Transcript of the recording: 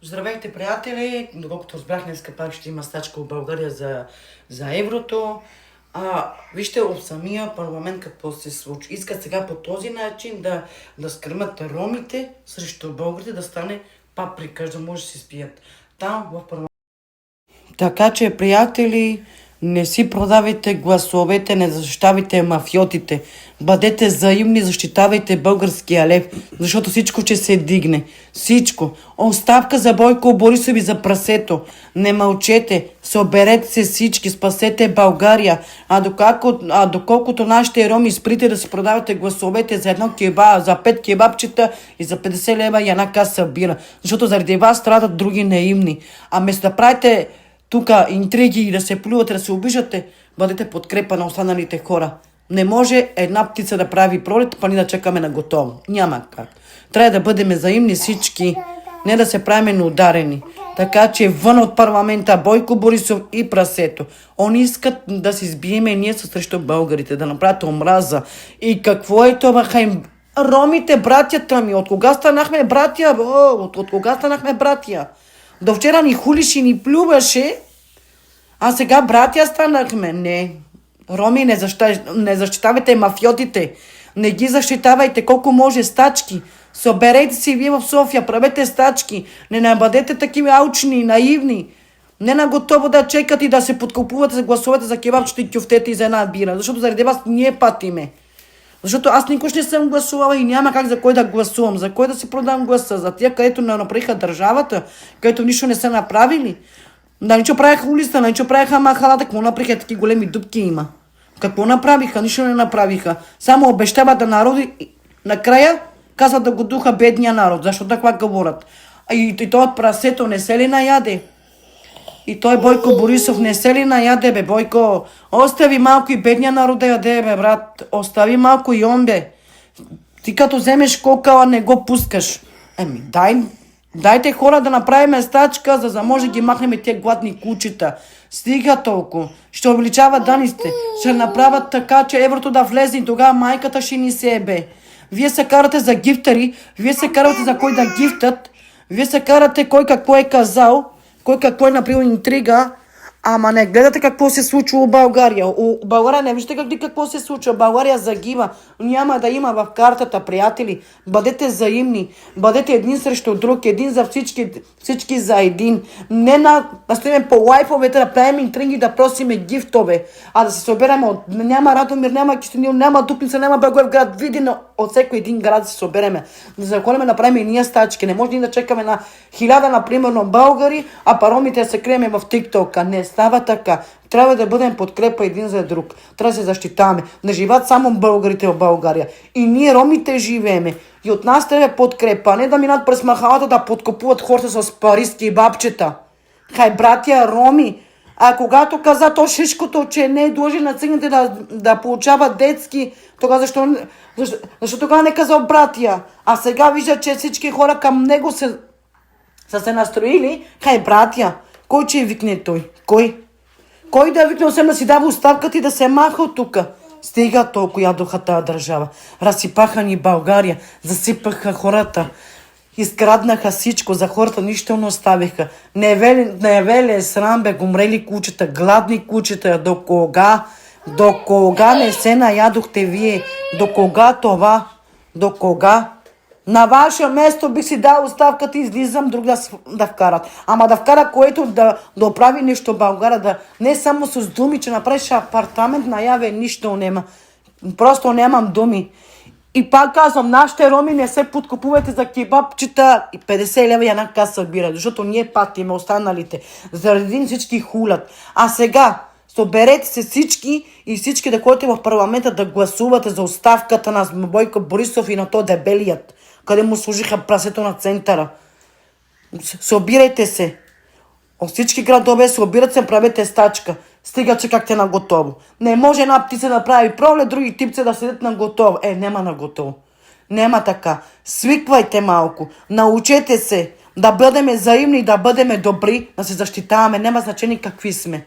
Здравейте, приятели! Доколкото разбрах, днеска пак ще има стачка в България за еврото. Вижте от самия парламент какво се случи. Искат сега по този начин да скърмат ромите срещу българите, да стане паприка, да може да се спият. Там в парламент. Така че, приятели, не си продавайте гласовете, не защитавайте мафиотите. Бъдете взаимни, защитавайте българския лев, защото всичко ще се дигне. Всичко. Оставка за Бойко Борисов и за прасето. Не мълчете, съберете се всички, спасете България. Доколкото нашите роми сприте да си продавате гласовете за едно кеба, за 5 кебабчета и за 50 лева и една каса бира. Защото заради вас страдат други наивни. Вместо да правите тук интриги и да се плювате, да се обиждате, бъдете подкрепа на останалите хора. Не може една птица да прави пролет, па ни да чакаме на готово. Няма как. Трябва да бъдем взаимни всички, не да се правим на ударени. Така че вън от парламента Бойко Борисов и прасето. Они искат да се избиеме и ние са срещу българите, да направят омраза. И какво е това, хайм? Ромите, братята ми, от кога станахме братя? От кога станахме братя? До вчера ни хулиш и ни плюваше, а сега братя станахме. Не. Роми, не защитавайте мафиотите. Не ги защитавайте колко може стачки. Съберете си вие в София, правете стачки. Не бъдете такива алчни и наивни. Не на готово да чекат и да се подкупувате за гласовете за кебабчета и кюфтета и за една бира. Защото заради вас ние патиме. Защото аз никога не съм гласувала и няма как за кой да гласувам. За кой да си продам гласа? За тия, където не направиха държавата, където нищо не са направили. Да, нищо правиха улица, нищо правиха махалата, какво направиха, такива големи дупки има. Какво направиха? Нищо не направиха. Само обещават да народи и накрая казват да го духа бедния народ. Защо така говорят? И той от прасето не се ли наяде? И той Бойко Борисов не се ли наяде, бе, Бойко? Остави малко и бедния народ да яде, бе, брат. Остави малко и он, бе. Ти като вземеш кокала, не го пускаш. Дайте хора да направим стачка, за да може да ги махнем тия гладни кучета. Стига толкова. Ще увеличават данните. Ще направят така, че еврото да влезе и тогава майката ще ни се ебе. Вие се карате за гифтари, вие се карате за кой да гифтат, вие се карате кой какво е казал, кой какво е направил интрига, ама не гледате какво се случва в България. У България не виждате какво се случва. България загива. Няма да има в картата, приятели. Бъдете взаимни. Бъдете един срещу друг. Един за всички, всички за един. Не да стоим по лайфовете, да правим интриги, да просиме гифтове. А да се съберем от... Няма Радомир, няма Кюстендил, няма Дупница, няма Благоевград. Видим от всеки един град да се събереме. Да заходим да направим и ние стачки. Не може да чекаме на 1000, например, българи, а паромите се криеме в TikTok. Не става така. Трябва да бъдем подкрепа един за друг. Трябва да се защитаваме. Не живеят само българите в България. И ние ромите живееме. И от нас трябва подкрепа. Не да минат през махалата да подкупуват хората с паристки бабчета. Хай, братя роми. А когато каза то шишкото, че не е длъжен на циганите да получават детски, тогава защо тогава не казал братя? А сега вижда, че всички хора към него са се настроили. Хай, братя. Кой че викне той? Кой? Кой да викне, освен да си дава оставката и да се маха от тука? Стига толкова ядоха тази държава. Разсипаха ни България, засипаха хората, изкраднаха всичко, за хората нищо не оставиха. Не е срам, бе, гумрели кучета, гладни кучета. До кога? До кога не се наядохте вие? До кога това? До кога? На ваше место бих си дал оставката и излизам друг да вкарат. Ама да вкара, което да оправи нещо в България. Не само с думи, че направиш апартамент наяве, нищо няма. Просто нямам думи. И пак казвам, нашите роми не се подкупувате за кебабчета и 50 лева и една каса бира, защото ние патиме останалите. Заради всички хулят. А сега съберете се всички и всички да ходите в парламента да гласувате за оставката на Бойко Борисов и на то дебелият, къде му служиха прасето на центъра. Събирайте се. От всички градове събират се, правете стачка. Стига, че как те на готово. Не може една птица да прави пролет, други типци да седят на готово. Нема на готово. Нема така. Свиквайте малко. Научете се да бъдем взаимни, да бъдем добри, да се защитаваме. Нема значение какви сме.